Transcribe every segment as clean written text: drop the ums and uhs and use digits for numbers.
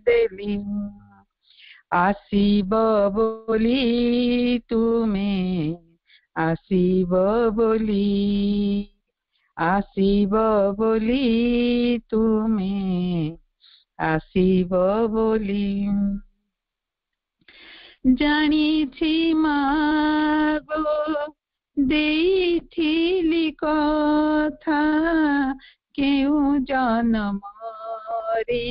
ଦେଲି ଆସିବ ବୋଲି ତୁମେ ଆସିବ ବୋଲି ତୁମେ ଆସିବ ବୋଲି ଜାଣିଛି ମାଗୋ ଦେଇଥିଲି କଥା କେଉଁ ଜନ୍ମରେ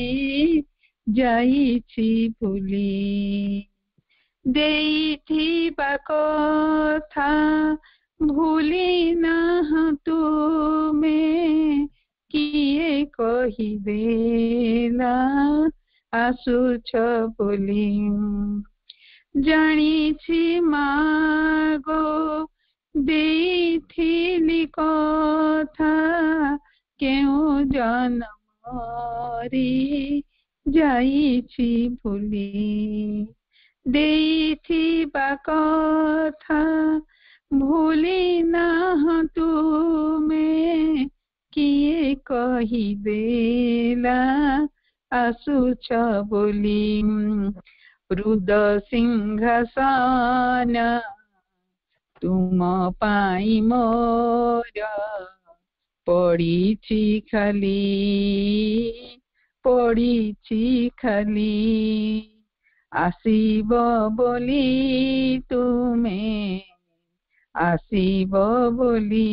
ଯାଇଛି ଭୁଲି ଦେଇଥିବା କଥା ଭୁଲି ନାହଁ ତୁମେ କିଏ କହିଦେଲା ଆସୁଛ ବୋଲି ଜାଣିଛି ମାଗୋ ଦେଇଥିଲି କଥା କେଉଁ ଜନ୍ମରେ ଯାଇଛି ଭୁଲି ଦେଇଥିବା କଥା ଭୁଲି ନାହଁ ତୁମେ କିଏ କହିଦେଲା ଆସୁଛ ବୋଲି ରୁଦ ସିଂହାସନ ତୁମ ପାଇଁ ମୋର ପଡ଼ିଛି ଖାଲି ଆସିବ ବୋଲି ତୁମେ ଆସିବ ବୋଲି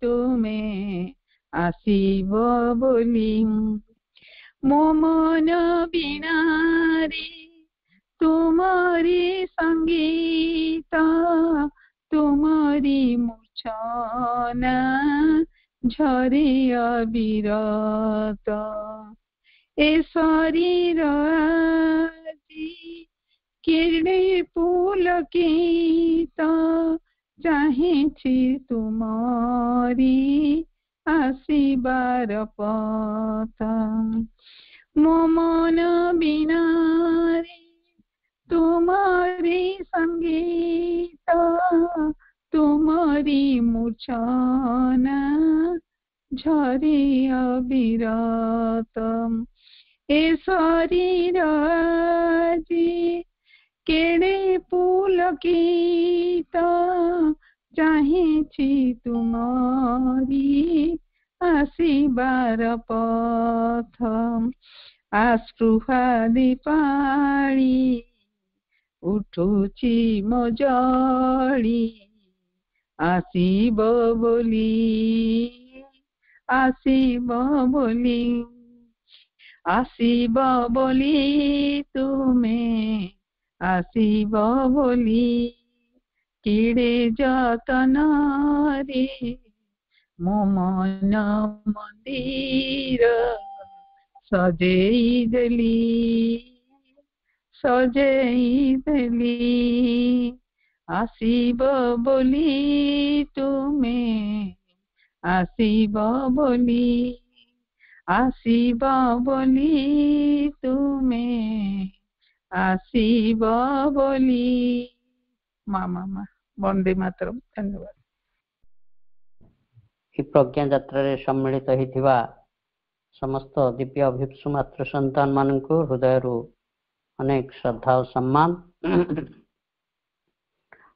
ତୁମେ ଆସିବ ବୋଲି ମୋ ମନ ବୀଣାରେ ତୁମରି ସଙ୍ଗୀତ ତୁମରି ମୂର୍ଚ୍ଛନା ଝରେ ଅବିରତ ଏ ଶରୀର ଆଜି କେଡ଼େ ପୁଲକିତ ଚାହିଁଛି ତୁମରି ଆସିବାର ପଥ ମୋ ମନ ବୀଣାରେ ତୁମରି ସଙ୍ଗୀତ ତୁମରି ମୂର୍ଚ୍ଛନା ଝରେ ଅବିରତ ଏ ଶରୀର ଆଜି କେଡ଼େ ପୁଲକିତ ଚାହିଁଛି ତୁମରି ଆସିବାର ପଥ ଆସ୍ପୃହାଦି ପାଳି ଉଠୁଛି ମୋ ଜଳି ଆସିବ ବୋଲି ତୁମେ ଆସିବ ବୋଲି କେଡ଼େ ଯତନରେ ମୋ ମନ ମନ୍ଦିର ସଜେଇ ଦେଲି ଆସିବ ବୋଲି ତୁମେ ଆସିବ ବୋଲି ତୁମେ ଆସିବ ବୋଲି ମା ବନ୍ଦେ ମାତରମ୍। ଧନ୍ୟବାଦ। এই প্রজ্ঞা যাত্রাରେ সম্মিଳିତ ହୋଇଥିବା ସମସ୍ତ ଦିବ୍ୟ ଅଭିପ୍ସୁ ମାତୃ ସନ୍ତାନ ମାନଙ୍କୁ ହୃଦୟରୁ ଅନେକ ଶ୍ରଦ୍ଧା ଓ ସମ୍ମାନ।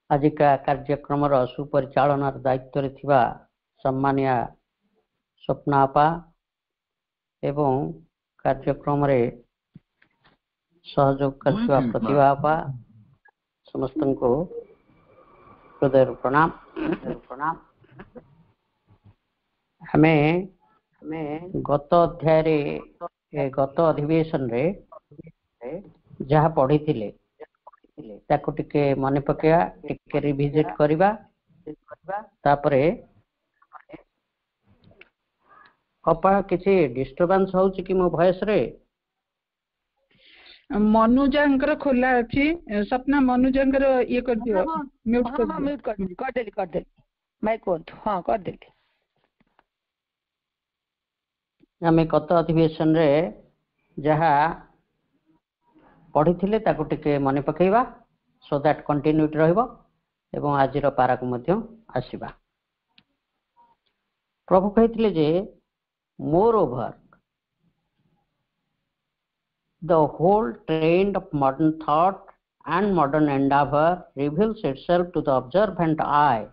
ଆଜିକା କାର୍ଯ୍ୟକ୍ରମର ସୁପରିଚାଳନାର ଦାୟିତ୍ୱରେ ଥିବା ସମ୍ମାନୀୟ ସ୍ୱପ୍ନା ଆପା ଏବଂ କାର୍ଯ୍ୟକ୍ରମରେ ସହଯୋଗ କରୁଥିବା ପ୍ରତିଭା ଆପା ସମସ୍ତଙ୍କୁ ହୃଦୟରୁ ପ୍ରଣାମ। ଆମେ ଗତ ଅଧିବେଶନରେ ଯାହା ପଢିଥିଲେ ତାକୁ ଟିକେ ମନେ ପକେଇବା, ଟିକେ ରିଭିଜିଟ୍ କରିବା। ତାପରେ ଅପା କିଛି ଡିଷ୍ଟର୍ବାନ୍ସ ହଉଛି କି ମୋ ଭଏସ ରେ? ମନୁଜାଙ୍କର ଖୋଲା ଅଛି, ସ୍ୱପ୍ନା ମନୁଜାଙ୍କର ଇଏ କରିଦିଅ, ମ୍ୟୁଟ୍ କରିଦେଲି ଭାଇ କୁହନ୍ତୁ। ହଁ କରିଦେଲି। ଆମେ ଗତ ଅଧିବେଶନରେ ଯାହା ପଢିଥିଲେ ତାକୁ ଟିକେ ମନେ ପକେଇବା, ସୋ ଦ୍ୟାଟ୍ କଣ୍ଟିନ୍ୟୁଟି ରହିବ ଏବଂ ଆଜିର ପାରାକୁ ମଧ୍ୟ ଆସିବା। ପ୍ରଭୁ କହିଥିଲେ ଯେ Moreover, the whole trend of modern thought and modern endeavor reveals itself to the observant eye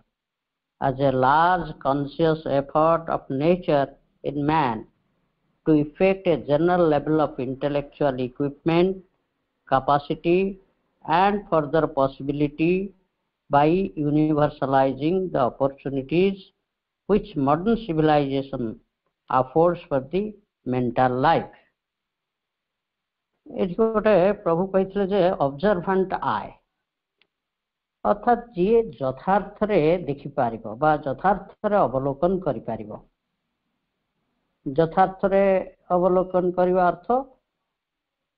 as a large conscious effort of nature in man to effect a general level of intellectual equipment, capacity, and further possibility by universalizing the opportunities which modern civilization affords for the mental life. ଏଠି ଗୋଟେ ପ୍ରଭୁ କହିଥିଲେ ଯେ ଅବଜର୍ଭାଣ୍ଟ ଆଏ, ଅର୍ଥାତ୍ ଯିଏ ଯଥାର୍ଥରେ ଦେଖିପାରିବ ବା ଯଥାର୍ଥରେ ଅବଲୋକନ କରିପାରିବ। ଯଥାର୍ଥରେ ଅବଲୋକନ କରିବା ଅର୍ଥ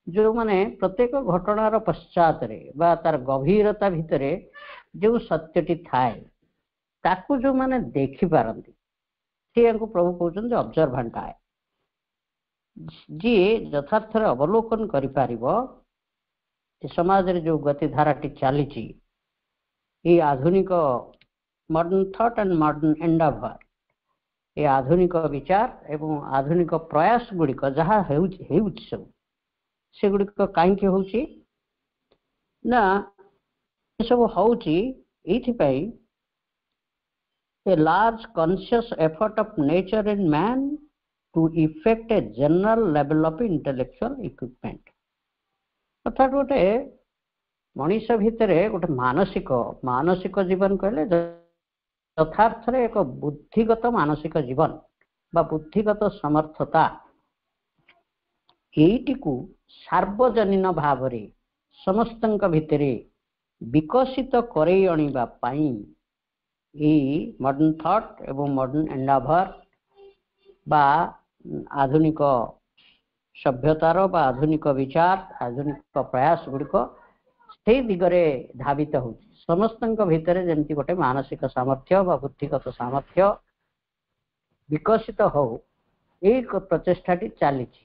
ଯେଉଁମାନେ ପ୍ରତ୍ୟେକ ଘଟଣାର ପଶ୍ଚାତରେ ବା ତାର ଗଭୀରତା ଭିତରେ ଯେଉଁ ସତ୍ୟଟି ଥାଏ ତାକୁ ଯେଉଁମାନେ ଦେଖିପାରନ୍ତି ସେଇଆକୁ ପ୍ରଭୁ କହୁଛନ୍ତି ଅବଜର୍ଭାଣ୍ଟ ଆଏ। ଯିଏ ଯଥାର୍ଥରେ ଅବଲୋକନ କରିପାରିବ ଏ ସମାଜରେ ଯେଉଁ ଗତିଧାରାଟି ଚାଲିଛି, এই ଆଧୁନିକ ମଡର୍ନ ଥଟ୍ ଆଣ୍ଡ ମଡର୍ନ ଏଣ୍ଡାଭର, ଏ ଆଧୁନିକ ବିଚାର ଏବଂ ଆଧୁନିକ ପ୍ରୟାସ ଗୁଡ଼ିକ ଯାହା ହେଉଛି ସବୁ ସେଗୁଡ଼ିକ କାହିଁକି ହେଉଛି ନା ଏସବୁ ହେଉଛି ଏଇଥିପାଇଁ a large conscious effort of nature in man to effect a general level of intellectual equipment। ଅର୍ଥାତ୍ ଗୋଟେ ମଣିଷ ଭିତରେ ଗୋଟେ ମାନସିକ ଜୀବନ କହିଲେ ଯଥାର୍ଥରେ ଏକ ବୁଦ୍ଧିଗତ ମାନସିକ ଜୀବନ ବା ବୁଦ୍ଧିଗତ ସମର୍ଥତା, ଏଇଟିକୁ ସାର୍ବଜନୀନ ଭାବରେ ସମସ୍ତଙ୍କ ଭିତରେ ବିକଶିତ କରେଇ ଆଣିବା ପାଇଁ এই ମଡର୍ନ ଥଟ୍ ଏବଂ ମଡର୍ନ ଏଣ୍ଡାଭର ବା ଆଧୁନିକ ସଭ୍ୟତାର ବା ଆଧୁନିକ ବିଚାର, ଆଧୁନିକ ପ୍ରୟାସ ଗୁଡ଼ିକ ସେଇ ଦିଗରେ ଧାବିତ ହେଉଛି। ସମସ୍ତଙ୍କ ଭିତରେ ଯେମିତି ଗୋଟେ ମାନସିକ ସାମର୍ଥ୍ୟ ବା ବୁଦ୍ଧିଗତ ସାମର୍ଥ୍ୟ ବିକଶିତ ହଉ, ଏଇ ପ୍ରଚେଷ୍ଟାଟି ଚାଲିଛି।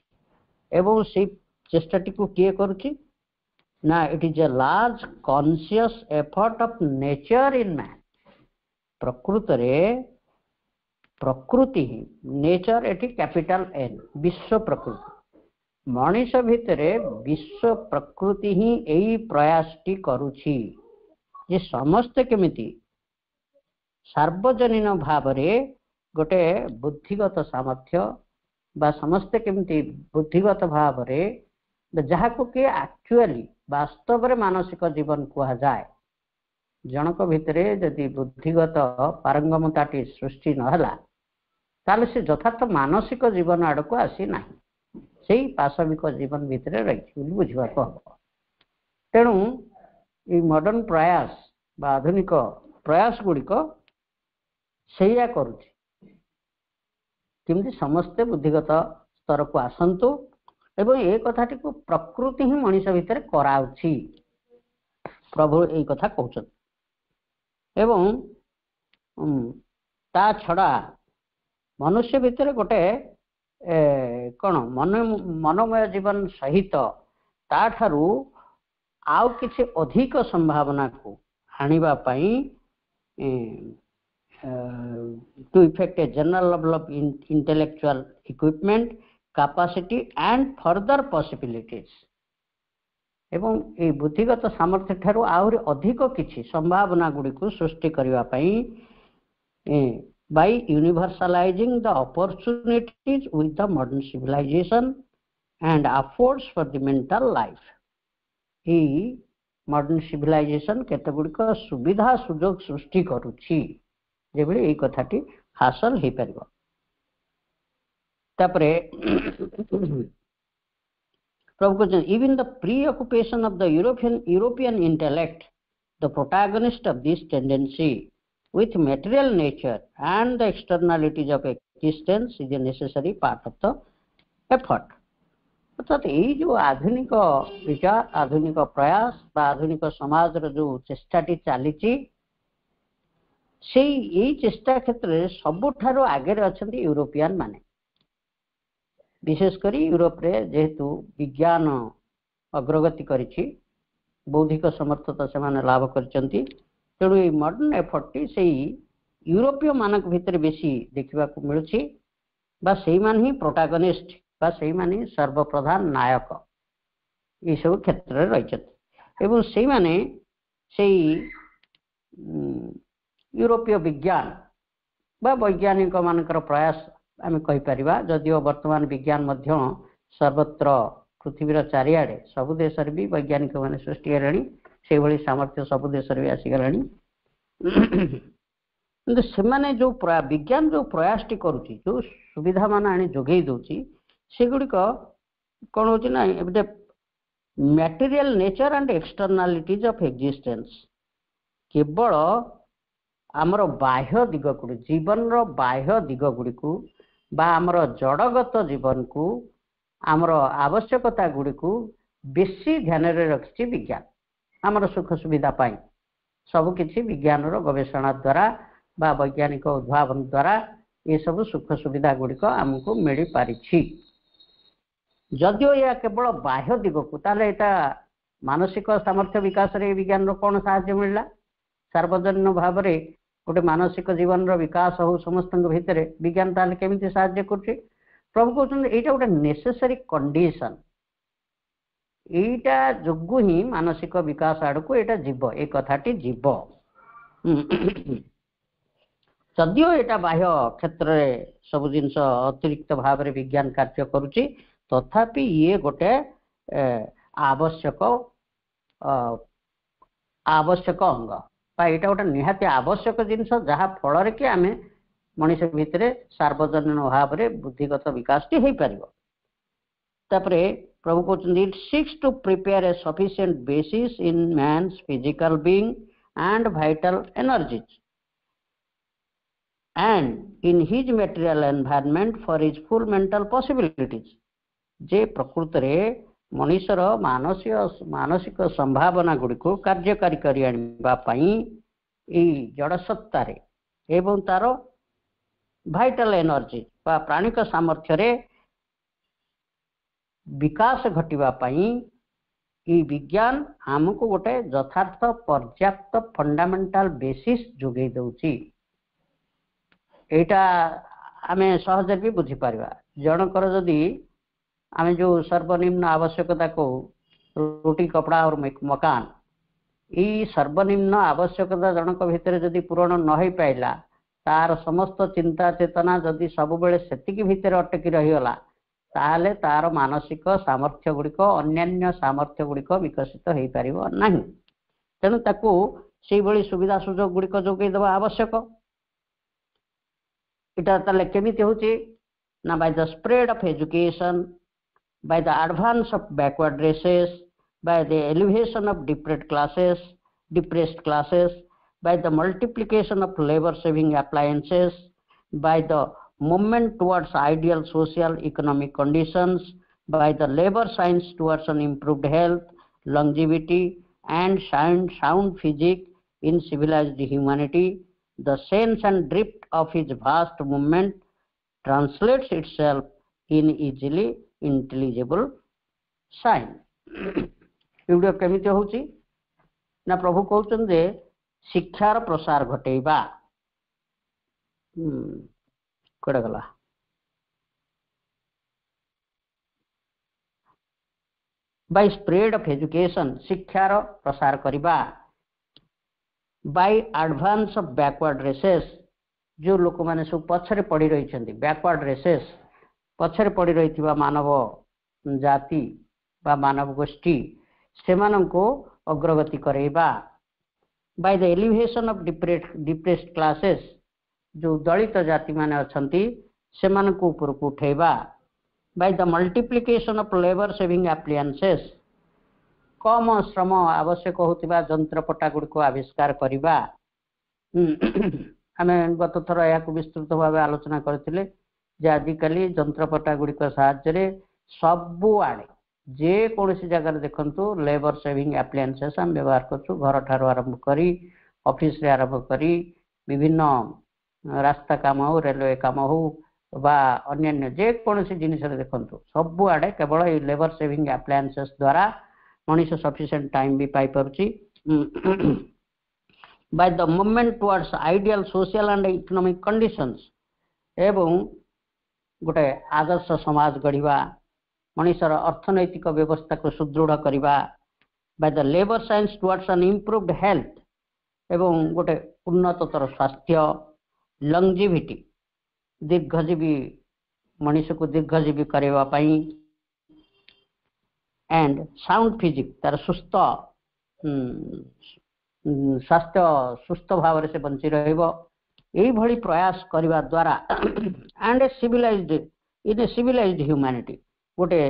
ଏବଂ ସେଇ ଚେଷ୍ଟାଟିକୁ କିଏ କରୁଛି ନା it is a large conscious effort of nature in man. ପ୍ରକୃତରେ ପ୍ରକୃତି ହିଁ, ନେଚର ଏଠି କ୍ୟାପିଟାଲ ଏନ୍, ବିଶ୍ୱ ପ୍ରକୃତି, ମଣିଷ ଭିତରେ ବିଶ୍ୱ ପ୍ରକୃତି ହିଁ ଏଇ ପ୍ରୟାସଟି କରୁଛି ଯେ ସମସ୍ତେ କେମିତି ସାର୍ବଜନୀନ ଭାବରେ ଗୋଟେ ବୁଦ୍ଧିଗତ ସାମର୍ଥ୍ୟ ବା ସମସ୍ତେ କେମିତି ବୁଦ୍ଧିଗତ ଭାବରେ ଯାହାକୁ କି ଆକ୍ଚୁଆଲି ବାସ୍ତବରେ ମାନସିକ ଜୀବନ କୁହାଯାଏ, ଜଣକ ଭିତରେ ଯଦି ବୁଦ୍ଧିଗତ ପାରଙ୍ଗମତାଟି ସୃଷ୍ଟି ନହେଲା ତାହେଲେ ସେ ଯଥାର୍ଥ ମାନସିକ ଜୀବନ ଆଡ଼କୁ ଆସି ନାହିଁ, ସେଇ ପାଶବିକ ଜୀବନ ଭିତରେ ରହିଛି ବୋଲି ବୁଝିବାକୁ ହବ। ତେଣୁ এই ମଡର୍ନ ପ୍ରୟାସ ବା ଆଧୁନିକ ପ୍ରୟାସ ଗୁଡ଼ିକ ସେଇଆ କରୁଛି, କେମିତି ସମସ୍ତେ ବୁଦ୍ଧିଗତ ସ୍ତରକୁ ଆସନ୍ତୁ ଏବଂ ଏ କଥାଟିକୁ ପ୍ରକୃତି ହିଁ ମଣିଷ ଭିତରେ କରାଉଛି। ପ୍ରଭୁ ଏଇ କଥା କହୁଛନ୍ତି। ଏବଂ ତା ଛଡ଼ା ମନୁଷ୍ୟ ଭିତରେ ଗୋଟେ କ'ଣ ମନୋମୟ ଜୀବନ ସହିତ ତାଠାରୁ ଆଉ କିଛି ଅଧିକ ସମ୍ଭାବନାକୁ ଆଣିବା ପାଇଁ to effect a general level of intellectual equipment, capacity and further possibilities। ଏବଂ এই ବୁଦ୍ଧିଗତ ସାମର୍ଥ୍ୟ ଠାରୁ ଆହୁରି ଅଧିକ କିଛି ସମ୍ଭାବନା ଗୁଡ଼ିକୁ ସୃଷ୍ଟି କରିବା ପାଇଁ by universalizing the opportunities with the modern civilization and affords for the mental life। এই modern civilization କେତେ ଗୁଡ଼ିକ ସୁବିଧା ସୁଯୋଗ ସୃଷ୍ଟି କରୁଛି ଯେଭଳି ଏଇ କଥାଟି ହାସଲ ହେଇପାରିବ। ତାପରେ ପ୍ରଭୁ କହିଛନ୍ତି even the preoccupation of the European intellect, the protagonist of this tendency with material nature and the externalities of existence is a necessary part of the effort। ଅର୍ଥାତ୍ ଏଇ ଯେଉଁ ଆଧୁନିକ ବିଚାର, ଆଧୁନିକ ପ୍ରୟାସ ବା ଆଧୁନିକ ସମାଜର ଯେଉଁ ଚେଷ୍ଟାଟି ଚାଲିଛି, ସେଇ ଏଇ ଚେଷ୍ଟା କ୍ଷେତ୍ରରେ ସବୁଠାରୁ ଆଗରେ ଅଛନ୍ତି ୟୁରୋପିଆନ ମାନେ। ବିଶେଷ କରି ୟୁରୋପରେ ଯେହେତୁ ବିଜ୍ଞାନ ଅଗ୍ରଗତି କରିଛି, ବୌଦ୍ଧିକ ସମର୍ଥତା ସେମାନେ ଲାଭ କରିଛନ୍ତି, ତେଣୁ ଏଇ ମଡର୍ନ ଏଫର୍ଟଟି ସେଇ ୟୁରୋପୀୟ ମାନଙ୍କ ଭିତରେ ବେଶୀ ଦେଖିବାକୁ ମିଳୁଛି बा सेई मान ही प्रोटागनिस्ट बा सेई मान ही सर्वप्रधान नायक ये सब क्षेत्र में रही एवं सेई माने सेई यूरोपीय विज्ञान बा वैज्ञानिक मानकर प्रयास आम कहीपर जदिव वर्तमान विज्ञान मध्य सर्वत्र पृथ्वीर चारिआडे सबु देश भी वैज्ञानिक मान सृष्टि हेलाणी से भली सामर्थ्य सबु देश भी आसीगलाणी किंतु से जो विज्ञान जो प्रयास टी करुच्ची जो सुविधा मान आनी जोगई दौची सेगुड़िक कौन हो material nature and externalities of existence केवल आमर बाह्य दिग गुड़ी जीवन रो बाह्य दिग गुड़ी को बा आमर जड़गत जीवन को आमर आवश्यकता गुड़ी को बेसी ध्यान रे रखिछि विज्ञान आमर सुख सुविधा पाई सब किछि विज्ञान रो गवेषणा द्वारा बा वैज्ञानिक उद्भावन द्वारा ये सब सुख सुविधा गुड़िक आमको मिल पारिछि जदिओ या केवल बाह्य दिग को ताले एटा मानसिक सामर्थ्य विकास रे विज्ञान रो कौन साहाय्य मिलला सार्वजनीन भाव में गोटे मानसिक जीवन रो विकास हो समस्त भितर विज्ञान ताले केमिति साहाय्य करछि प्रभु कहते यहाँ गोटे नेसेसरी कंडीशन एटा जोगु ही मानसिक विकास आड़ को एटा जीव ए कथाटी जीव जदिओ एटा बाह्य क्षेत्र में सब जिनस अतिरिक्त भाव में विज्ञान कार्य करुच्ची तथापि ये गोटे आवश्यक आवश्यक अंग यहाँ गोटे निहाती आवश्यक जिनस जहाँ फल कि आम मनीष भितर सार्वजनीन भाव में बुद्धिगत विकास टी हो पार प्रभु कहते it seeks to prepare a sufficient basis in man's physical being and vital energies and in his material environment for his full mental possibilities जे प्रकृत रे मनीषर मानसिक संभावना गुड़ी को कार्यकारी करने जड़सत्तार एवं तार वाइटल एनर्जी बा प्राणिक सामर्थ्य रे विकास घटिवाई ई विज्ञान आमको गोटे यथार्थ पर्याप्त फंडामेंटाल बेसिस जोगे दउची एटा आमे सहज भी बुझी पारिबा जनकर जदि आमे जो सर्वनिम्न आवश्यकता को रोटी कपड़ा और मकान ई सर्वनिम्न आवश्यकता जनक भितर जदि पूरण न हो पाइला तार समस्त चिंता चेतना जदि सब बेले सेतिकी भितर अटकी रहीगला ताहले तार मानसिक सामर्थ्य गुड़िक अन्यान्य सामर्थ्य गुड़िक विकसित हो पारिबो नाही तेणु ताकू से भली सुविधा सुजोग गुड़िक जोगई देवा आवश्यक इटा ताले केमिति होची ना by the spread of education by the advance of backward races, by the elevation of depressed classes, by the multiplication of labor-saving appliances, by the movement towards ideal social economic conditions, by the labor science towards an improved health, longevity, and sound physique in civilized humanity, the sense and drift of his vast movement translates itself in easily intelligible sign एगुड़ा केमिति होची ना प्रभु कहउछन जे शिक्षार प्रसार घटेबा कोडा गला bye spread of education शिक्षार प्रसार करिबा by advance of backward races जो लोक माने सब पछरे पड़ी रही छथि बैकवर्ड रेसेस पछरे पड़ी रही मानव जाति बा मानव गोष्ठी से अग्रगति करेबा by the elevation of depressed classes जो दलित जाति माने अछंती से ऊपर को उठेबा by the multiplication of labour saving appliances कम श्रम आवश्यक होतिबा जंत्रपटा गुडी को आविष्कार करिबा आमे गत थर या विस्तृत भाव आलोचना करथिले जे आजिकली जंत्रपटा गुड़िक साहाय्य सबु आड़े जे कौन जगह देखु लेबर सेविंग एप्लायंसेस आम व्यवहार करूँ घर ठार आरंभ करी ऑफिस रे आरंभ करी विभिन्न रास्ता काम हो रेलवे काम हो बा अन्य जे कौन जिनिस देखु सबु आड़े केवल ये लेबर सेविंग एप्लायंसेस द्वारा मनीष सफिशिएंट टाइम भी पाई पारुची by the movement towards ideal social and economic conditions एवं गोटे आदर्श समाज गढ़ा मनीषर अर्थनैतिक व्यवस्था को सुदृढ़ करवा by the labour science towards an improved health एवं गोटे उन्नततर स्वास्थ्य लंगजिविटी दीर्घजीवी मनीष को दीर्घजीवी करने एंड साउंड फिजिक तार सुस्थ स्वास्थ्य सुस्थ भाव से बंची रही प्रयास करने द्वारा and a civilised in a civilised humanity गोटे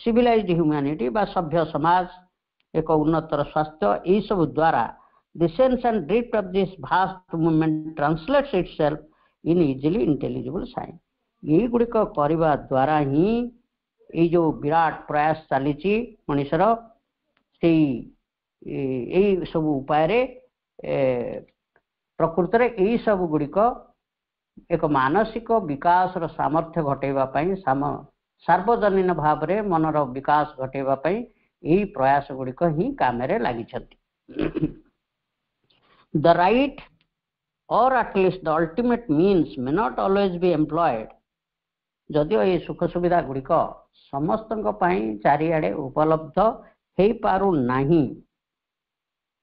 सिविलाइज्ड ह्यूमैनिटी बा सभ्य समाज एक उन्नतर स्वास्थ्य यही सब द्वारा the sense and drift of this vast movement translates itself in easily intelligible sign यही गुड़िक करने द्वारा ही ये जो विराट प्रयास चली मनीषर से यही सब उपाय प्रकृत में यही सब गुड़िक एक मानसिक विकास सामर्थ्य घटेवाई सार्वजनीन भाव में मनर विकास घटेवाई यही प्रयास गुड़िक ही काम लगी the right or at least the ultimate means may not always be employed जदियो ये सुख सुविधा गुड़िक समस्त चारिआडे उपलब्ध हो पारु नहीं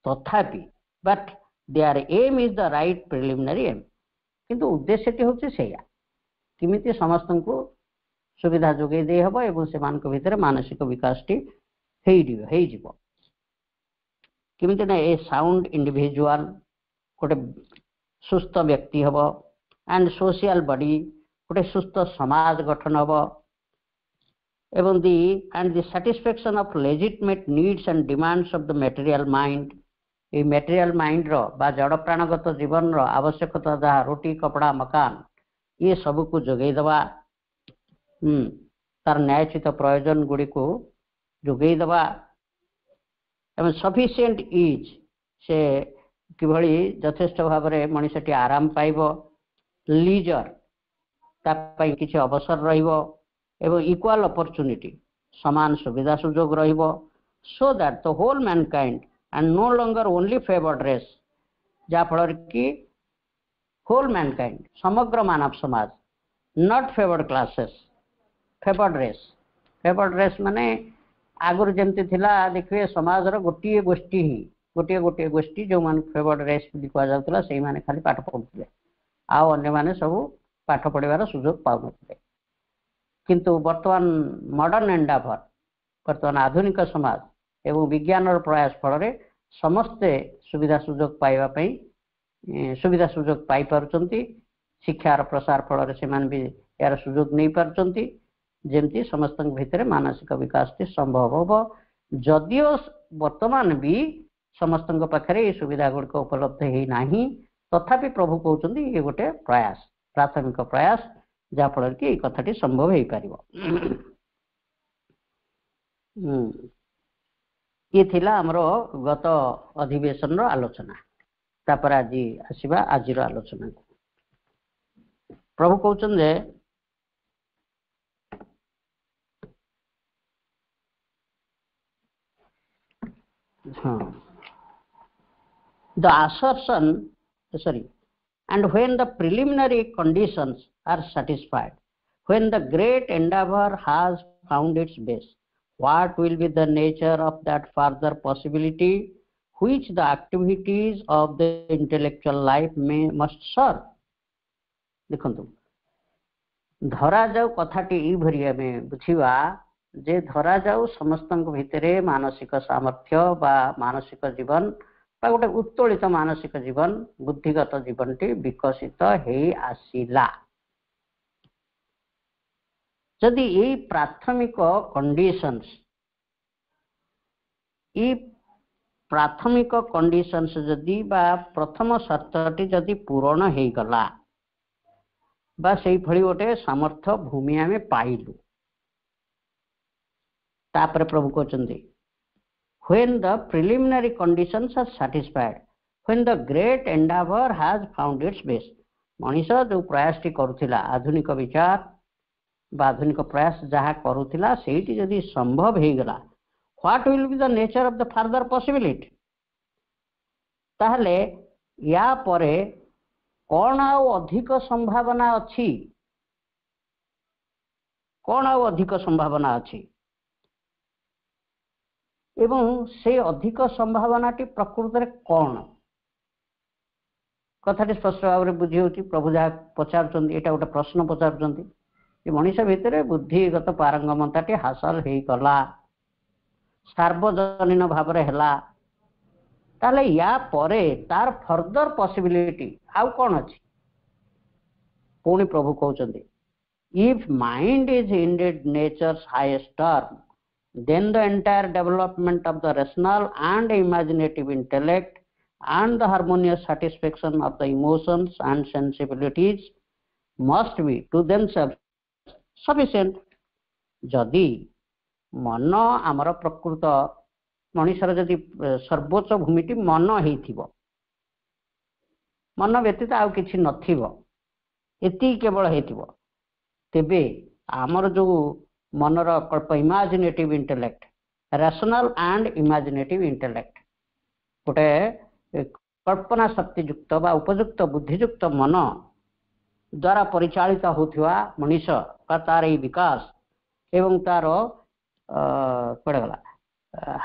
तथापि but their aim is the right preliminary aim किंतु उद्देश्य हूँ से किमिति समस्त को सुविधा जोगे दे हबो एवं से भितर मानसिक विकास टी किमिति ना ए साउंड इंडिविजुअल गोटे सुस्थ व्यक्ति हब एंड सोशल बॉडी गोटे सुस्थ समाज गठन हब एवं दी and the satisfaction of legitimate needs and demands of the material mind ये मटेरियल माइंड रो बा जड़ प्राणगत जीवन रो आवश्यकता जहाँ रोटी कपड़ा मकान ये सब को जोगे दवा तार न्यायोचित प्रयोजन गुड़ी को जोगे दवा एवं सफिशिएंट इज से किभली यथेष्ट भाव में मनीषटी आराम पाइब लीजर तापाई किसी अवसर रहिबो एवं इक्वाल अपॉर्चुनिटी समान सुविधा सुजोग रहिबो so that the whole mankind and no longer only favoured race जहाँ फल कि होल मैनकाइंड समग्र मानव समाज not favoured classes favoured race माने आगुर जमती थिला देखिए समाज रो गोटे गोष्ठी ही गोटे गोष्ठी जो मान फेवर्ड रेस कह जाउतला सेही माने खाली पाठ पढुथिले आ अन्य माने सब पाठ पढ़िबार सुजोग पाउनथिले किंतु वर्तमान मॉडर्न एंडाभर वर्तमान आधुनिक समाज एवं विज्ञान प्रयास फल समस्ते सुविधा सुजोग पाइबापी सुविधा सुजोग पाई पारुचंती शिक्षार प्रसार फल से भी यार सुजोग नहीं पारुचंती जेमती समस्त भितर मानसिक विकास संभव हम जदियो वर्तमान भी समस्त पाखे ये सुविधा गुड़िक उपलब्ध होना तथापि प्रभु कहते ये गोटे प्रयास प्राथमिक प्रयास जहाँ फल कि ये कथाटी संभव हो पार ये थिला हमरो गत अधिवेशन रो आलोचना तापर आज आसीबा आजिर आलोचना को प्रभु कहउछन जे the assertion and when the preliminary conditions are satisfied when the great endeavor has found its base what will be the nature of that further possibility which the activities of the intellectual life must serve देखंतु धरा जाऊ कथाटी ई भरी हमें बुझिवा जे धरा जाऊ समस्त भितर मानसिक सामर्थ्य बा मानसिक जीवन बा गोटे उत्तोलित मानसिक जीवन बुद्धिगत जीवन टी विकसित हो आसिला जदि यही प्राथमिक कंडीशंस जदि बा प्रथम शर्तटी जदि पूरण हो गला बा से भली गोटे सामर्थ्य भूमि आम पाइलु तापर प्रभु कहते when the preliminary conditions are satisfied when the great endeavor has found its base Manish जो प्रयास टी करुथिला आधुनिक विचार बा आधुनिक प्रयास जहाँ करुथिला सेठी जदि संभव हो गला what will be the nature of the further possibility ताहले या परे कौन आउ अधिक संभावना अच्छी कौन आउ अधिक संभावना अच्छी एवं से अधिक संभावना प्रकृत में कौन कथाटी स्पष्ट भाव में बुझी होती प्रभु जहाँ पचार गोटे प्रश्न पचार मनीष भितर बुद्धिगत पारंगमता हासिल हो गला सार्वजनीन भाव ताले या परे तार फर्दर पॉसिबिलिटी आउ कौन अच्छी पुणी प्रभु कहते if mind is indeed nature's highest term then the entire development of the rational and imaginative intellect and the harmonious satisfaction of the emotions and sensibilities must be to themselves sufficient जदि मन आमर प्रकृत मनुष्यर जदि सर्वोच्च भूमिटी मन हो मन व्यतीत आउ किछि नथिबो एति केवल हेतिबो तेबे आमर जो मनर कल्प imaginative intellect rational and imaginative intellect गोटे कल्पना शक्ति युक्त बा उपयुक्त बुद्धियुक्त मन द्वारा परिचालित होथिवा मनीष का तार विकास एवं तार पड़ेगला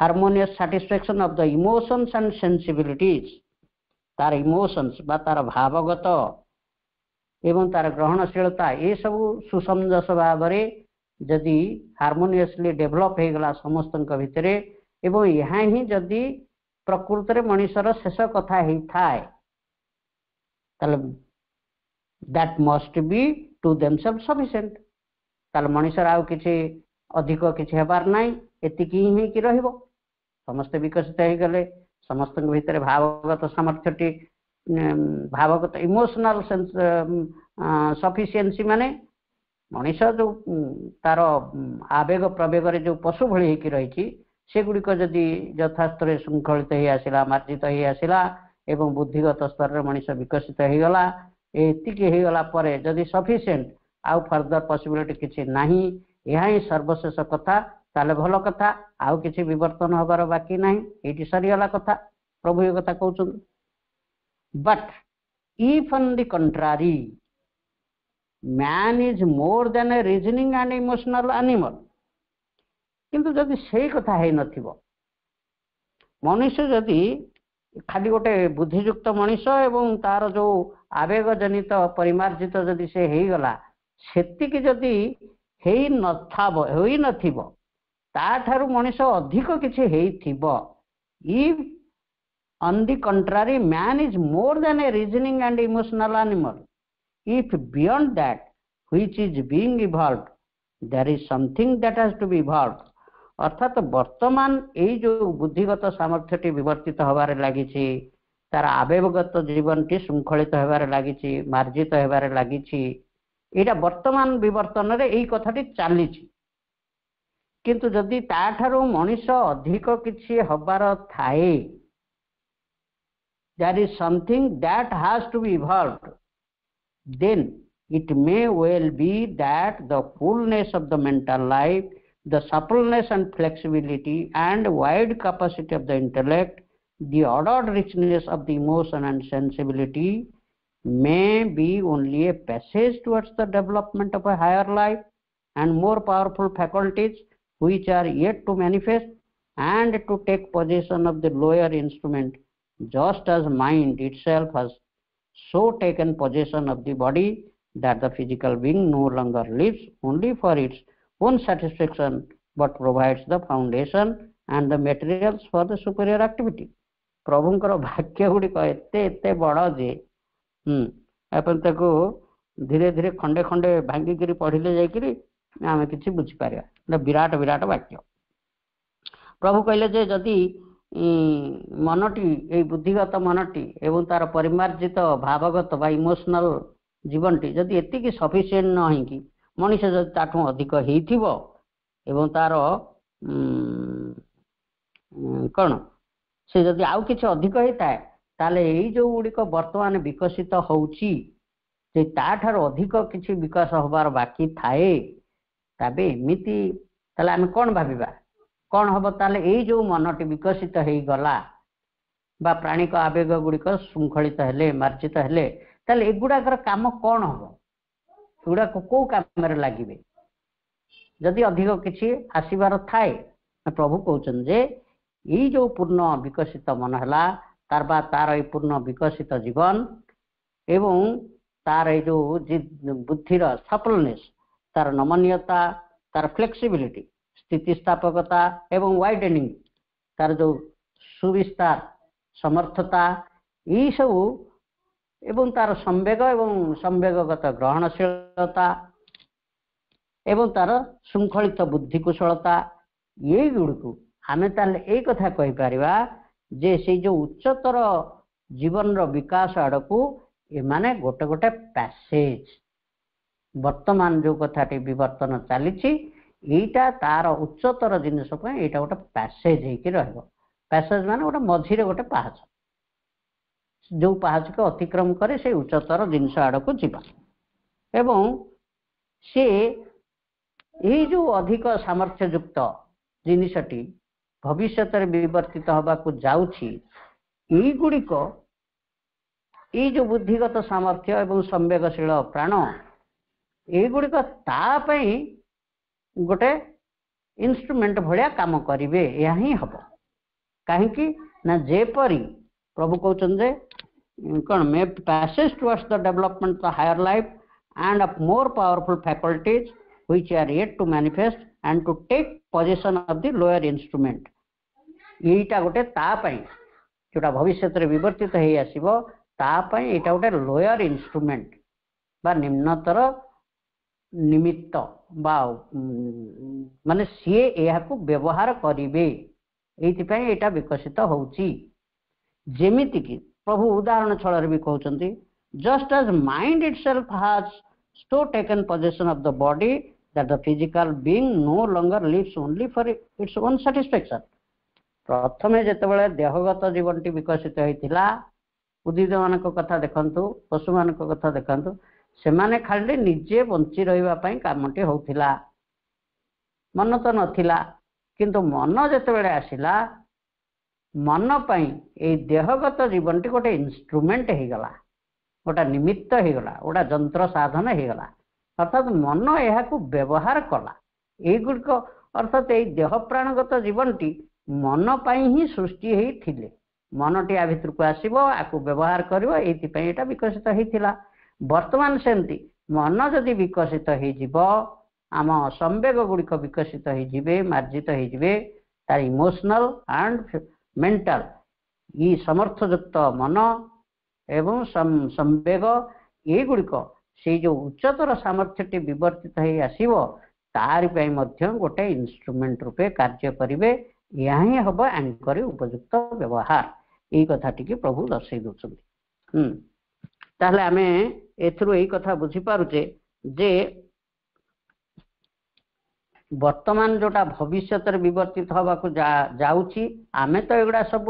harmonious satisfaction of the emotions and sensibilities तार इमोशंस बा तार भावगत एवं तार ग्रहणशीलता ये सब सुसमंजस भाव जदि हार्मोनियसली डेभलप हो गला समस्त भितर एवं यहाँ ही जदि प्रकृत में मनुष्यर शेष कथा थाए that must be to themselves sufficient ताल मनुष्यर आउ किछि अधिक किछि हेबार नाही एतिकी ही कि रहिबो समस्त विकसित हो गले समस्त भितर भावगत सामर्थ्यटी भावगत इमोशनल सफिशिएंसी माने मनुष्य जो तार आवेग प्रवेग जो पशु भली रही से गुड़िक जदि यथास्तर श्रृंखलित हो आसला मार्जित हो आसला एवं बुद्धिगत स्तर में मनुष्य विकसित हो गला एतिक हो गला परे जदि सफिशिएंट आउ फर्दर पॉसिबिलिटी किछि नाही यह ही सर्वशेष कथा ताले भल कथा आउ किछि विवर्तन होबार बाकी नाही एटी सरीगला कथा प्रभु ये कथा कहउछन but if on the contrary man is more than a reasoning and emotional animal किंतु जदि से कथा है नथिबो मनुष्य जदि खाली गोटे बुद्धियुक्त मनुष्य एवं तार जो आवेग जनित परिमार्जित जदि से हो गला सेतिक जदि हेई नथाबो होई नथिबो ता थारु मनुष्य अधिक किछि हेइथिबो if on the contrary man is more than a reasoning and emotional animal if beyond that which is being evolved there is something that has to be evolved अर्थात वर्तमान यही जो बुद्धिगत सामर्थ्यटी विवर्तित होबार लागिछि तार आवेगगत जीवनटी श्रृंखलित होबार लागिछि मार्जित होबार लागिछि एटा वर्तमान विवर्तन रे एही कथाटी चालिछि किंतु जदि ताठारु मनुष्य अधिक किछि होबार थाए there is something that has to be evolved then it may well be that the fullness of the mental life, the suppleness and flexibility and wide capacity of the intellect, the ordered richness of the emotion and sensibility may be only a passage towards the development of a higher life and more powerful faculties which are yet to manifest and to take possession of the lower instrument, just as mind itself has so taken possession of the body that the physical being no longer lives only for its own satisfaction but provides the foundation and the materials for the superior activity. प्रभुंकर वाक्य गुड़िक एते एते बड़ जे अपन ताको धीरे धीरे खंडे खंडे भांगिकी पढ़िले जाइकरी आम कि बुझी पारा विराट विराट वाक्य प्रभु कहले जे जदि मनटी बुद्धिगत मनटी एवं तार परिमार्जित भावगत बा इमोशनल जीवनटी जदि एतिकी सफिशिएंट न होइकी मनुष्य जदि ताठू अधिक हेइथिबो एवं तार कौन से जदि आउ किछि अधिक होइताए ताले एई जो गुड़िक वर्तमान विकसित होउची जे ताठार अधिक किछि विकास होबार बाकी थाए तबे एमिति ताले आमे कोन भाबिबा कौन हम ताले यही जो मनटी विकसित हो गला बा प्राणिक आवेग गुड़िक श्रृंखलित हेले मार्जित हेले ताले एगुड़ाकर काम कौन हम एगुड़ा कौ काम लगे जदि अधिक किसी आसबार थाए प्रभु कहते जे यही जो पूर्ण विकसित मन है तार बा तार ये पूर्ण विकसित जीवन एवं तार ये जो बुद्धिर सफलनेस तार नमनीयता तार फ्लेक्सिबिलिटी स्थितिस्थापकता एवं वाइडेनिंग तार जो सुविस्तार समर्थता यही सब एवं तार संवेग एवं संवेगगत ग्रहणशीलता एवं तार श्रृंखलित बुद्धिकुशलता ये गुड़ आम ताल कथा कही पारिबा जे से जो उच्चतर जीवन रो विकास आड़कू एमाने गोटे गोटे पैसेज वर्तमान जो कथाटी विवर्तन चली तार उच्चतर जिनस यहाँ गोटे पैसेज हो पैसेज मान गोटे मझीरे गोटे पाहाच जो पाहाच को अतिक्रम करे से उच्चतर जिनस आड़कू जीवा एवं से यही जो अधिक सामर्थ्ययुक्त जिनसटी भविष्य विवर्तित हवा को जाउछि यही गुड़िक ये जो बुद्धिगत सामर्थ्य एवं संवेगशील प्राण ये गुड़िक तापाई गोटे इंस्ट्रूमेंट भाया काम करेंगे या ही हम कहीं ना जेपरी प्रभु कहते कौन may passage towards the development the higher life and of more powerful faculties which are yet to manifest and to take possession of the lower instrument यहीटा गोटे तापाई जोटा भविष्य विवर्तित हो आसो तापाई यहाँ गोटे लोअर इंस्ट्रूमेंट बा निम्नतर निमित्त बा माने सीए यहाँ को व्यवहार करेंगे ये विकसित होउची जेमिति कि प्रभु उदाहरण छल भी कहते just as mind itself has so taken possession of the body that the physical being no longer lives only for its own satisfaction प्रथमे जेतेबेले देहगत जीवन टी विकसित होइतिला उद्भिद मानक कथा देखंतु पशु मानक कथा देखंतु से माने खाली निजे बंची रहिबा पई कामटी होउतिला मन तो नथिला किंतु मन जेतेबेले आसिला मन पई ए देहगत जीवन टी गोटे इंस्ट्रूमेंट हे गला गोटा निमित्त हो गला गोटा जंत्र साधन हो गला अर्थात मन यहाँ को व्यवहार कला युड़क अर्थात ये देह प्राणगत जीवन टी मन पाई ही सृष्टि होते मन टी आ भितर को आसो आपको व्यवहार कर विकसित होता बर्तमान सेमती मन जदि विकसित होम संवेग गुड़िक विकसित हो मार्जित हो तार इमोशनल एंड मेंटल ये समर्थयुक्त मन एवं संवेग ये गुड़िक से जो उच्चतर सामर्थ्य विवर्तित हो आसो तार गोटे इंस्ट्रूमेंट रूपे कार्य करेंगे यहाँ ही हम एंकर उपयुक्त व्यवहार यही कथा टी प्रभु दर्शे दौरान ताहले आमे एथुरु यही कथा बुझीपारुचे जे वर्तमान जोटा भविष्य विवर्तित हवा को जाउची आमे तो एगुड़ा सब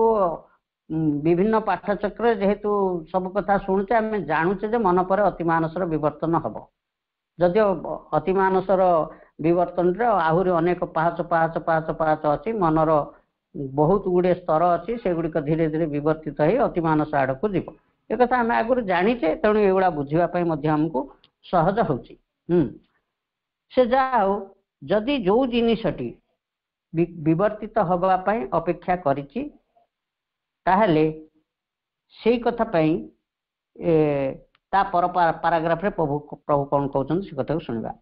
विभिन्न पाठचक्र जेहेतु सब कथा शुणुचे आम जानूचे जे मन पर अतिमानसर विवर्तन हम जदिव अतिमानसर विवर्तन आहरी अनेक पाहाच पाहाच पाहाच पाहाच अच्छी मनर बहुत गुड़े स्तर अच्छी से गुड़िक धीरे धीरे विवर्तित हो अतिमानस आड़ को जीव एक आम आगुरी जानीचे तेणु एगुड़ा बुझापी आमको सहज हो से जाओ जदि जो जिनसटी विवर्तित हवापाई अपेक्षा करिछि ताहले से कथा पर पाराग्राफ रे प्रभु कौन कहते से कथा सुनिबा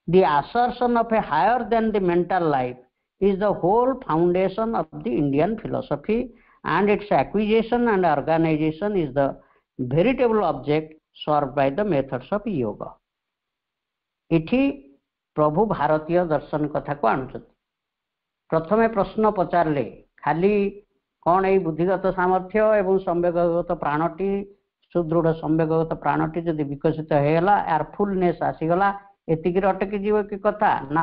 The assertion of a higher than the mental life is the whole foundation of the Indian philosophy and its acquisition and organization is the veritable object served by the methods of yoga. इठी प्रभु भारतीय दर्शन कथा को आणुछथि प्रथमे प्रश्न पचारले खाली कौन ये बुद्धिगत सामर्थ्य एवं संवेगगत प्राणटी सुदृढ़ संवेगगत प्राणटी जदि विकसित होगा यार फुलनेस आसीगला एतिक अटकी जीव कि कथा ना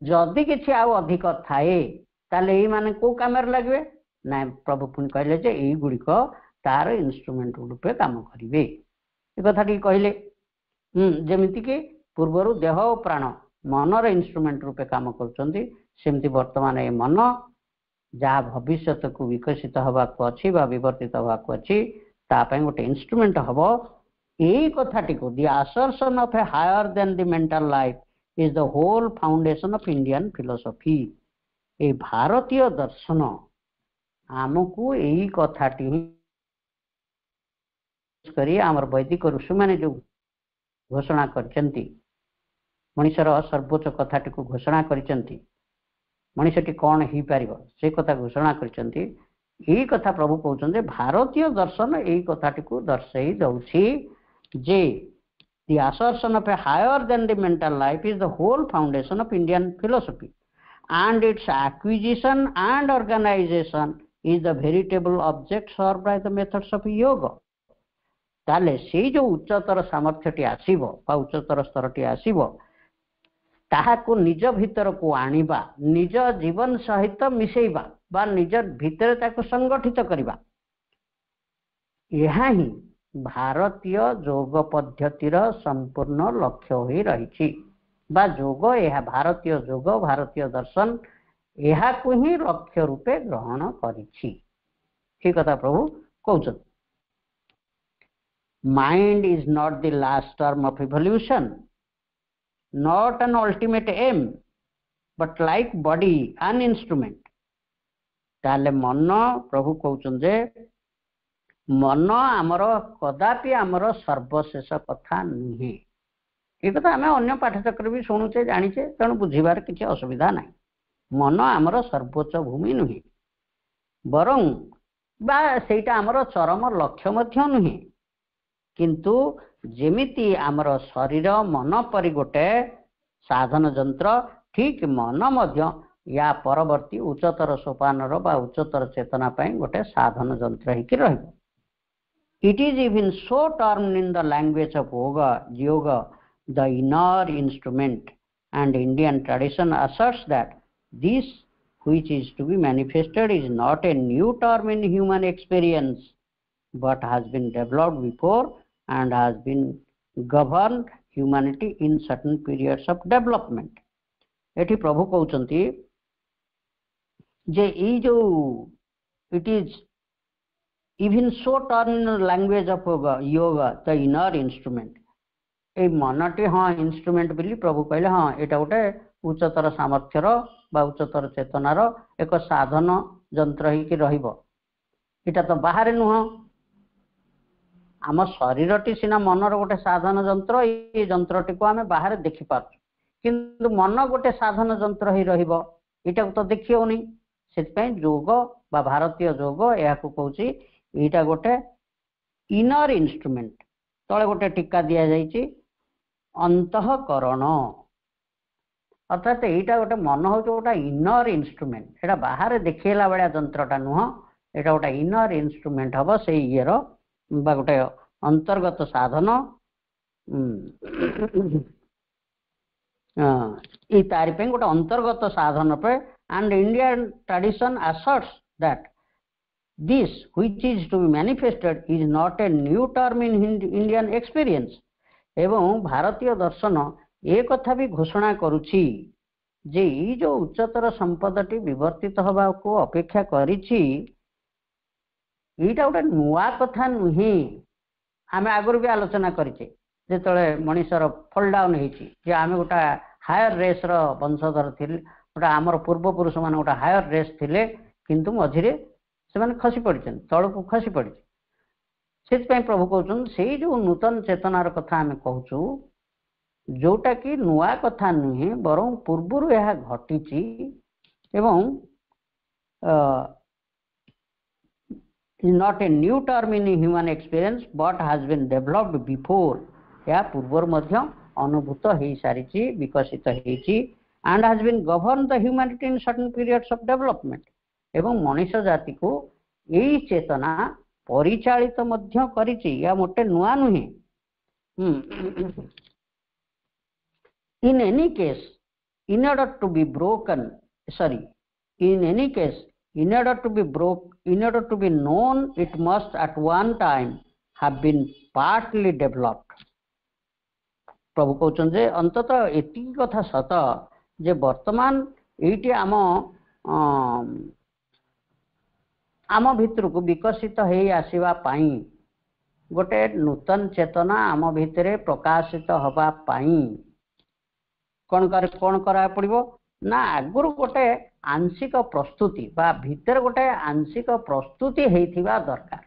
जदि किसी आउ अधिक थाए ताले ये माने को काम लगे ना प्रभु पुणी कहले जे यही गुड़िक तार इन्स्ट्रुमेंट रूपे काम करेंगे ये कथा टी कहले जमीती कि पूर्वर देह और प्राण मनर इन्स्ट्रुमेंट रूपे काम करमती वर्तमान ये मन जहाँ भविष्य को विकसित हवा को अच्छी विवर्तित हवा को अच्छी तापाई गोटे इन्स्ट्रुमेंट हम यही कथाटी को the assertion of a higher than the mental life is the whole foundation of Indian philosophy. ए भारतीय दर्शन आमको यही कथाटी करी आमर वैदिक ऋषि माने जो घोषणा करचंती मनुष्यर सर्वोच्च कथाटी को घोषणा करचंती मनुष्यटी कौन ही पारिबो से कथा घोषणा करचंती यही कथा प्रभु कहउछन भारतीय दर्शन यही कथाटी को दर्शाई दउछि जे the assertion of a higher than the mental life is the whole foundation of Indian philosophy and its acquisition and organization is the veritable object served by the methods of yoga. ताले से जो उच्चतर सामर्थ्यटी आसीबो बा उच्चतर स्तरटी आसीबो ताहाको निज भीतर को आनिबा निज जीवन सहित मिसेइबा बा निज भीतर ताको संगठित करिबा यह ही भारतीय योग पद्धतिर संपूर्ण लक्ष्य होई रहिछि बा योग यह भारतीय योग भारतीय दर्शन यह को ही लक्ष्य रूपे ग्रहण करिछि ए कथा प्रभु कहउछन mind is not the last term of evolution not an ultimate aim but like body an instrument ताले मन प्रभु कहउछन जे मन आमर कदापि आमर सर्वशेष कथा नुहे ये कथा आम अन्य पाठचक्र भी शुणुचे जानीचे तेणु बुझीबार किसी असुविधा ना मन आमर सर्वोच्च भूमि नुहे बरं बा सेटा आमर चरम लक्ष्य मध्य नुहे किंतु जेमिति आमर शरीर मन परि गोटे साधन यंत्र ठीक मन मध्य या परवर्ती उच्चतर सोपानर बा उच्चतर चेतना पाई गोटे साधन यंत्र हिकी रहिबो. It is even so termed in the language of yoga, the inner instrument, and Indian tradition asserts that this which is to be manifested is not a new term in human experience, but has been developed before and has been governed humanity in certain periods of development. एठी प्रभु कहउचंती जे ई जो it is even so termed in the language of yoga the inner instrument ए मनटी हाँ instrument बोली प्रभु कहले हाँ एटा गोटे उच्चतर सामर्थ्यर बा उच्चतर चेतनार एक साधन यंत्र ही रहिबो एटा तो बाहर नुह आम शरीरटी सिना मनर गोटे साधन यंत्र ये यंत्रटी को आम बाहर देखि पारछु किंतु मन गोटे साधन यंत्र ही रहिबो एटा तो देखि होनी सेतपई योग बा भारतीय योग या को कहउची एटा गोटे इनर इंस्ट्रूमेंट तले गोटे टीका दिया जाइछि अंतःकरण अर्थात एटा गोटे मन हो गोटे इनर इंस्ट्रूमेंट एटा बाहर देखिला बेला यंत्रटा नुह एटा गोटे इनर इंस्ट्रूमेंट हबो से इयर बा गोटे अंतर्गत साधन ई तारि पे गोटे अंतर्गत साधन पे and Indian tradition asserts that this which is to be manifested is not a new term in Indian experience एवं भारतीय दर्शन एक कथा भी घोषणा करुछि जे ई जो उच्चतर संपदटी विवर्तित हवा को अपेक्षा करिछि एटा गोटे नुआ कथा नुहे आमे आगुर भी आलोचना करिछे जेतळे मनुष्यर फॉल डाउन हेछि जे आमे गोटा हायर रेस रो वंशधर थिल गोटा आमर पूर्व पुरुष मान गोटा हायर रेस थिले किंतु मझिरे से माने खसी पड़िछन तळ को खसी पड़िछ सेतपई प्रभु कहउछन से जो नूतन चेतनार कथा आमे कहउछु जोटा कि नुआ कथा नुहे बरं पूर्वरु यह घटिछि एवं not a new term in human experience but has been developed before या पूर्वर मध्य अनुभूत हेई सारिछि विकसित हेछि and has been governed the humanity in certain periods of development एवं मनुष्य जाति को यही चेतना परिचालित मध्य करिछि या मोटे नुआ नुहे in any case in order to be known it must at one time have been partly developed प्रभु कहउछन जे अंततः एति कथा सत जे वर्तमान एटी आम भितर को विकसित हे आसीबा पाई गोटे नूतन चेतना आम भितर प्रकाशित हवा पाई कौन करा पड़िबो ना आगुरु गोटे आंशिक प्रस्तुति बा भितर गोटे आंशिक प्रस्तुति हेइथिबा दरकार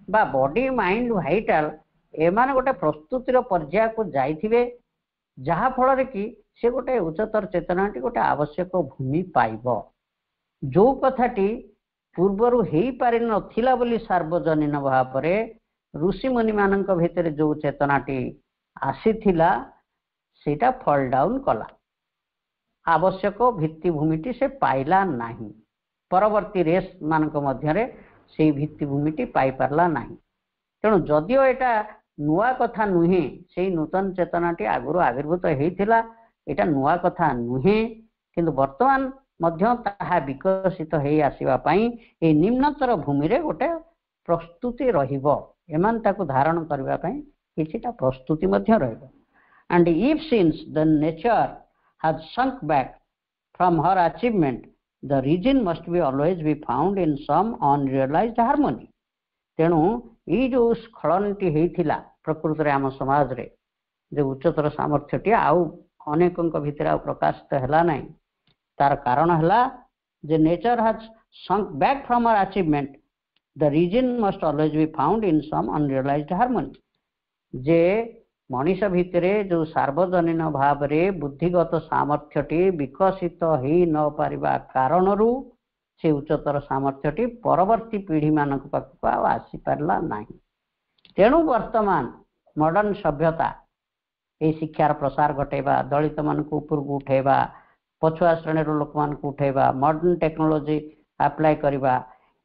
बा बॉडी माइंड वाइटल एमान गोटे प्रस्तुतिर पर्याय को जाइथिबे जहा फल कि से गोटे उच्चतर चेतनाटी गोटे आवश्यक भूमि पाइब जो कथाटी पूर्वर हो पारि नथिला बोली सार्वजनीन भाव ऋषि मुनि मानक भितर जो चेतनाटी आसीथिला सेटा फॉल डाउन कला आवश्यक भित्तिभूमिटी से पाइला नहीं परवर्ती रेस मानक मध्यरे से भित्तिभूमिटी पाई पारला नहीं तेणु जदिओ एटा नुआ कथा नुहे से नूतन चेतनाटी आगुरु आविर्भूत होइथिला एटा नुआ कथा नुहे किंतु वर्तमान मध्य ताहा विकसित हेई आसीबा पई ए निम्नतर भूमि रे गोटे प्रस्तुति रहिबो एमान ताकु धारण करबा पई किछिटा प्रस्तुति मध्य रहिबो and if since the nature has sunk back from her achievement the reason must be always be found in some unrealized harmony तेणु ये जो स्खलनटी हेइथिला प्रकृति रे आम समाज रे जो उच्चतर सामर्थ्यटी आउ अनेकंक भितर आउ प्रकाशित हैला नहीं तार कारण हैला जे nature has sunk back from her achievement the reason must always be found in some unrealized harmony जे मनीष भितरे जो सार्वजनीन भाव रे बुद्धिगत सामर्थ्यटी विकसित ही न पारिबा कारणरू से उच्चतर सामर्थ्यटी परवर्ती पीढ़ी मानक पाखक आसी पारला नहीं तेणु वर्तमान मॉडर्न सभ्यता ए शिक्षार प्रसार घटेबा दलित मानक ऊपर को उठेबा पछुआ श्रेणी लोक मानक उठेबा मॉडर्न टेक्नोलॉजी अप्लाई करबा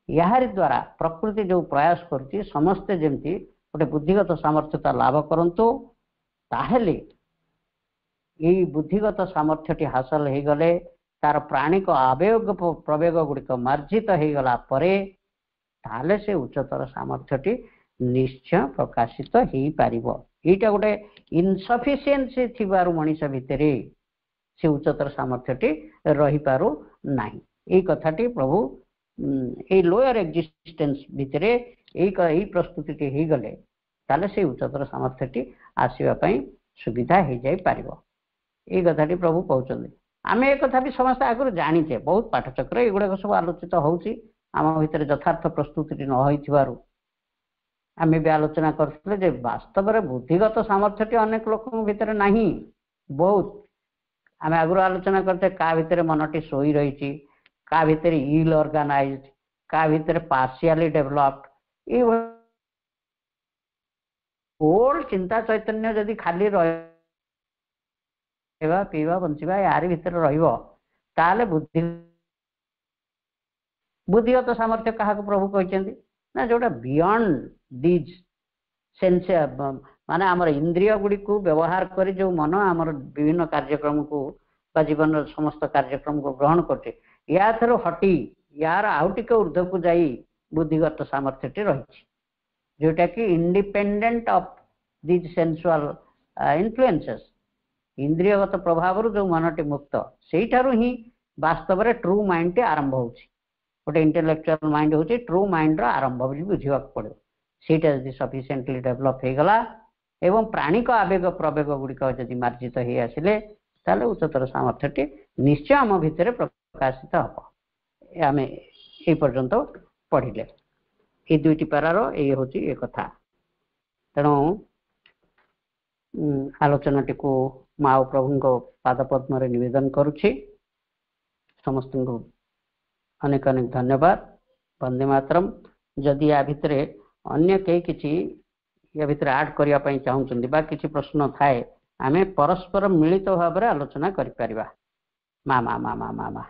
याहारी द्वारा प्रकृति जो प्रयास करती समस्ते जेमती गोटे बुद्धिगत सामर्थ्यता लाभ करंतु ताहेले ये बुद्धिगत सामर्थ्यटी हासिल हो गले तार प्राणिक आवेग प्रवेग गुड़िक मार्जित हो गला परे ताले से उच्चतर सामर्थ्यटी निश्चय प्रकाशित हो पारिबो एटा गोटे इनसफिशिएंसी थिबारु मनीष भितरे से उच्चतर सामर्थ्यटी रही पारु नाही ए कथाटी प्रभु ए लोअर एक्जिस्टेंस भितरे ए प्रस्तुति हो गले ताले से उच्चतर सामर्थ्यटी आसीबा पई सुविधा हो जाई पारिबो ए कथाटी प्रभु कहउछन्ते आमे ए कथा भी समस्त आगुर जानिचे बहुत पाठचक्र एगुड़ा सब आलोचित होउची आम भितर यथार्थ प्रस्तुति न होइथिबारु आमे भी आलोचना करथिले जे वास्तव रे बुद्धिगत सामर्थ्यटी अनेक लोकन भितर नाही बहुत आमे आगुर आलोचना करते का भितर मनटी सोई रहिची का भितर इल ऑर्गेनाइज्ड का भितर पार्शियली डेवलप्ड ए ओल्ड चिंता चैतन्य जदि खाली रहे पीवा बंचिबा यार भितर रहिबो ताले बुद्धिगत सामर्थ्य कहा प्रभु कहते ना जोटा बियॉन्ड दीज सेंस माने आमर इंद्रिय गुड़ी को व्यवहार करी जो मन आमर विभिन्न कार्यक्रम को बा जीवन समस्त कार्यक्रम को ग्रहण करते या थरो हटी यार आउटिक ऊर्ध्व को जाई बुद्धिगत सामर्थ्यटी रही जोटा कि independent of these sensual influences इंद्रियगत प्रभाव जो मनटी मुक्त से ही वास्तव में ट्रू माइंड आरंभ हो गोटे इंटेलेक्चुअल माइंड हूँ ट्रू माइंड आरंभ भी बुझा पड़ो सेटा जब सफिशिएंटली डेवलप हो गला एवं प्राणिक आवेग प्रवेग गुड़िक जब मार्जित हो आसिले ताले उच्चतर सामर्थ्यटी निश्चय आम भितर प्रकाशित हम आम ये पर्यंत पढ़िले ये दुईटी पारार ये हूँ ये कथा तेणु आलोचनाटी को माँ प्रभु को पादपद्म निवेदन करुछि समस्त को अनेक अनेक धन्यवाद वंदे मातरम जदि या भितर अन्य कई किछि या भितर ऐड करिया पई चाहउछन्ति बा किछि प्रश्न थाए आमे परस्पर मिलित भाव रे आलोचना करि परिबा मा मा मा मा मा मा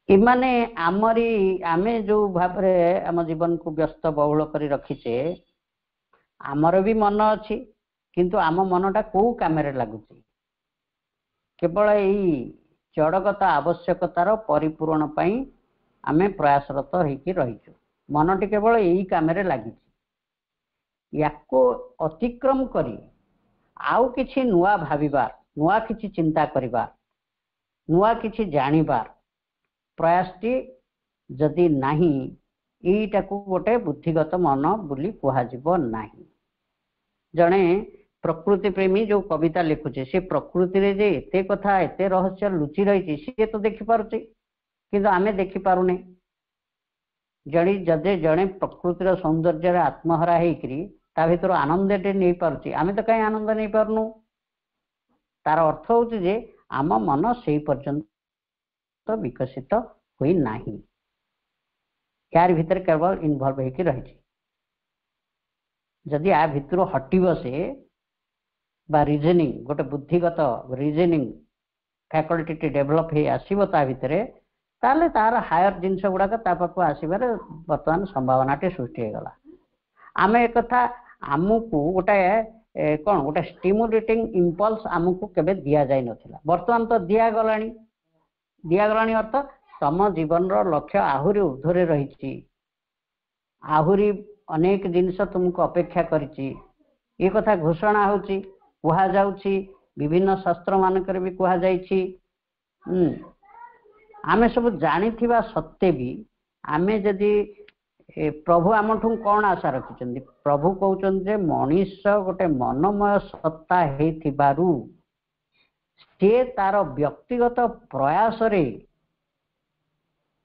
इमाने आमरी आमे जो भाव रे हम जीवन को व्यस्त बहुल करी रखिचे आमर भी मन अच्छी किंतु आम मनटा कौ काम लगुच केवल यही जड़गत आवश्यकतार परिपूरण पाई आमे प्रयासरत होइकी रहिछु मनटी केवल यही काम लगी या अतिक्रम करी आउ किछि नुआ भाविबार नुआ किछि चिंता करिबार नुआ किछि जानिबार प्रयासटी जदि नहीं ଏଇଟାକୁ ଗୋଟେ ବୁଦ୍ଧିଗତ मन ବୋଲି କୁହାଯିବ ନାହିଁ। ଜଣେ प्रकृति प्रेमी जो कविता लिखुचे से प्रकृति रे जे एते कथा एते रहस्य लुचि रही सी तो देखिपारे किंतु आमे देखिपारुने। जड़े जड़े प्रकृतिर सौंदर्य आत्महरा होकरी ता भीतर आनंदटे नहीं पारुची आमे तो कहीं आनंद नहीं पारनु। तार अर्थ होची जे आम मन से पर्यंत विकसित हुई नाही, यार भीतर केवल इनवॉल्व होकर रही। जदि आ भितर हटिब से बा रीजनिंग गोटे बुद्धिगत रीजनिंग फैकल्टी डेभलप हो आसो ता भितर ताले तार हायर जिनस गुड़ाक पाखक आसबार बर्तमान संभावनाटे सृष्टि होगला। आम एक कथा आमको गोटे कौन गोटे स्टिमुलेटिंग इम्पल्स आमको केबे दिया जाय नथिला, बर्तमान तो दिगला अर्थ तम जीवन लक्ष्य आहुरी ऊर्ध्वरे रही, आहुरी अनेक जिनस तुमको अपेक्षा करिछि ये कथा घोषणा होची कुहा जाउछि विभिन्न शास्त्र मानकर भी कुहा जाइछि। आमे सब जानिथिबा सत्ते भी आमे जदि प्रभु आमठू कौन आशा रखिछन्ति, प्रभु कहउछन्ति जे मनीष गोटे मनमय सत्ता हेथिबारु से तार व्यक्तिगत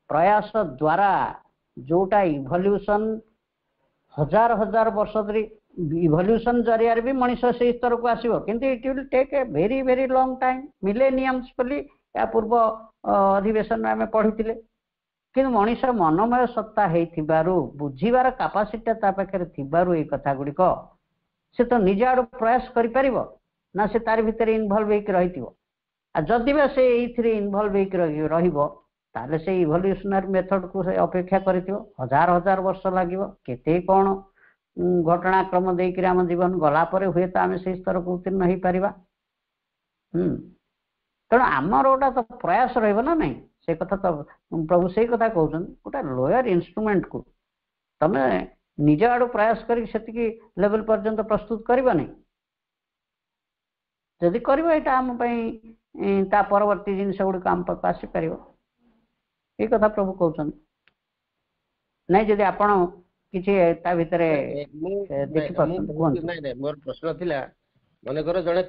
प्रयास द्वारा जोटा इवोल्यूशन हजार हजार वर्ष धरी इवोल्यूशन जरिया भी मनीष से स्तर को आसीबो किंतु it will take a very very long time millenniums बोली या पूर्व अधिवेशन आम पढ़ी कि मनीष मनमय सत्ता हेथिबारु बुझीबार कैपेसिटी ता पाखरे थिबारु ए कथा गुड़िक से तो निज आड़ प्रयास करि परिबो ना से तार भीतर इनवॉल्व होइक रहिथिबो। आ जदि बा से एइथिरे इनवॉल्व होइक रहिबो ताले से इवोल्यूशनरी मेथड को से अपेक्षा करिथिबो हजार हजार वर्ष लागिबो केते कोन घटनाक्रम देकर आम जीवन गला पर हुए तो आम से स्तर को उत्तीर्ण हो पारिबा। तेणु आमर गोटा तो प्रयास रहिबो ना नहीं से कथा तो प्रभु से कथा कहउछन गोटा लोयर इंस्ट्रूमेंट को तमे निज आड़ प्रयास करी सेतिकी लेवल पर्यंत प्रस्तुत करबा नहीं, जदि करबो एटा आम पई ता परवर्ती जिनस गुड़िक आम पाक आसी पारिबो ये कथा प्रभु कहउछन नहीं। जदि आपण किछि ता भितरे देखि पाछन मोर प्रश्न थिला मन कर जणे